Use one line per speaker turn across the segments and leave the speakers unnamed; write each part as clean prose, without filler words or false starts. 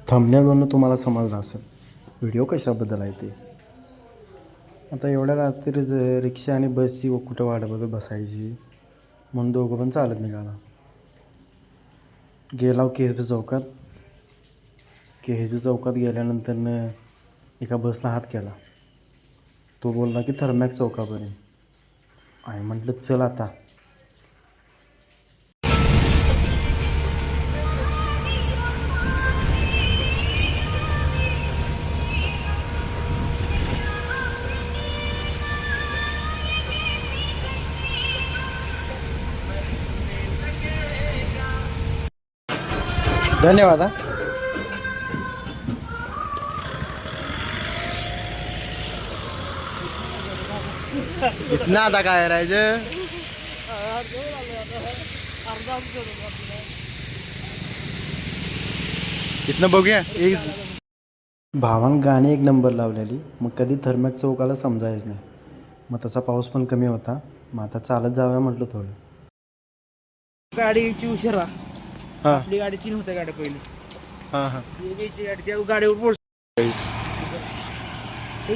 थंबनेलवरून तुम्हाला समजलं असेल व्हिडिओ कशाबद्दल आहे ते. आता एवढ्या रात्री रिक्षा आणि बसची कुठं वाट बघत बसायची म्हणून दोघं पण चालत निघाला. गेला KSB चौकात. KSB चौकात गेल्यानंतरनं एका बसला हात केला. तो बोलला की थर्मॅक्स चौकापर्यंत. आणि म्हटलं चल आता. धन्यवाद. इथनं आता काय राहायचं. इथनं बघूया. एक भावान गाणी एक नंबर लावलेली. मग कधी थर्मॅक्स चौकाला समजायच नाही. मग तसा पाऊस पण कमी होता. मग आता चालत जाऊया म्हटलं थोडं.
गाडीची उशिरा.
हां
आपली गाडी 3 होत्या गाड्या पहिली.
हां हां
गाडीच्या गाडीवर पोहोच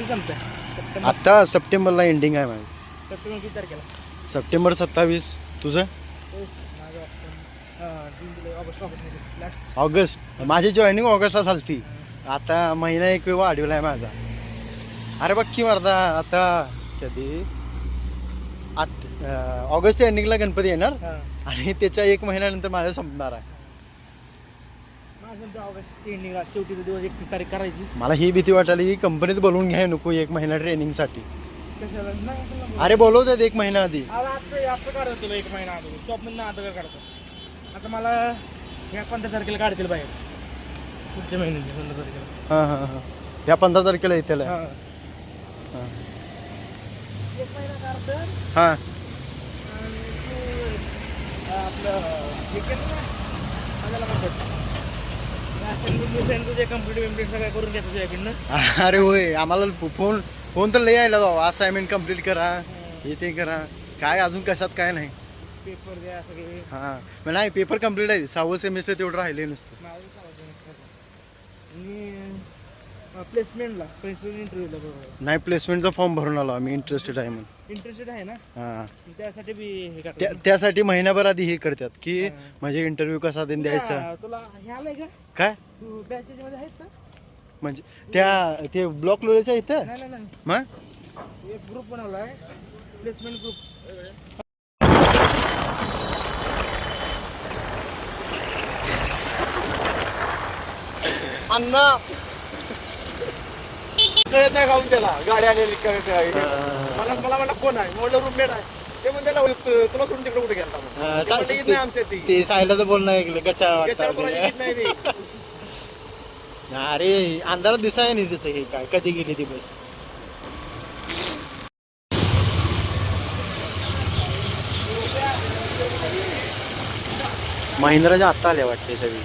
जमतंय.
आता सप्टेंबरला एंडिंग आहे माझी.
सप्टेंबर किती तारखेला?
सप्टेंबर 27. तुझं? ऑगस्ट. माझी जॉईनिंग ऑगस्टला झाली. आता महिना एक वाढवला आहे माझा. अरे बघ की मर्दा, आता कधी ऑगस्ट एंडिंगला गणपती येणार आणि त्याच्या 1 महिन्यानंतर माझं संपणार आहे.
ऑगस्ट एंडिंगला शेवटीचा दिवस 31 तारीख करायची.
मला ही भीती वाटायली की कंपनीत बोलवून घ्याय नको 1 महिना ट्रेनिंगसाठी. अरे बोलवतात 1 महिना आधी.
आता काढतो तुला 1 महिना आधी शॉपमधून आता काढतो. आता मला ह्या 15 तारखेला काढतील बाहेर. पुढच्या महिन्यात 15 तारखेला.
हां हां हां ह्या 15 तारखेला येतील. हां
1 महिना काढतं.
हां
आपलं हे केलं ना आपल्याला म्हणतात कंप्लीट सगळं करून घ्या तुझ्याकडनं.
अरे होय, आम्हाला फोन तर लय यायला जाऊ. असाइनमेंट कंप्लीट करा, हे ते करा. काय अजून कशात काय नाही.
पेपर द्या सगळे.
हां मग नाही, पेपर कंप्लीट आहे. 6वं सेमिस्टर तेवढं राहिले नुसतं.
प्लेसमेंटला इंटरव्ह्यूला बरोबर
नाही, प्लेसमेंटचा फॉर्म भरून आलो आम्ही. इंटरेस्टेड आहे म्हणून.
इंटरेस्टेड आहे ना.
हां
त्यासाठी बी हे करतात.
त्यासाठी महिनाभर आधी हे करतात की म्हणजे इंटरव्ह्यू कसा देऊन द्यायचा.
तुला हे आलंय का?
काय
तू बॅचेस मध्ये आहेत का?
म्हणजे ते ब्लॉक लोळेचं इथं.
नाही
मग
एक ग्रुप बनवलाय, प्लेसमेंट ग्रुप.
अण्णा
कळत नाही खाऊन त्याला गाडी आलेली मला म्हणला कोण आहे म्हणलं रूममेट आहे. ते म्हणजे तुला सोडून तिकडे कुठे गेला आमच्या
ते सायला तर बोलणं ऐकलं कच्चा वाटतं.
नाही.
अरे अंधारात दिसाय नाही त्याचं हे काय कधी गेली ती बस. महिंद्राच्या आत्ता आल्या वाटते सगळी.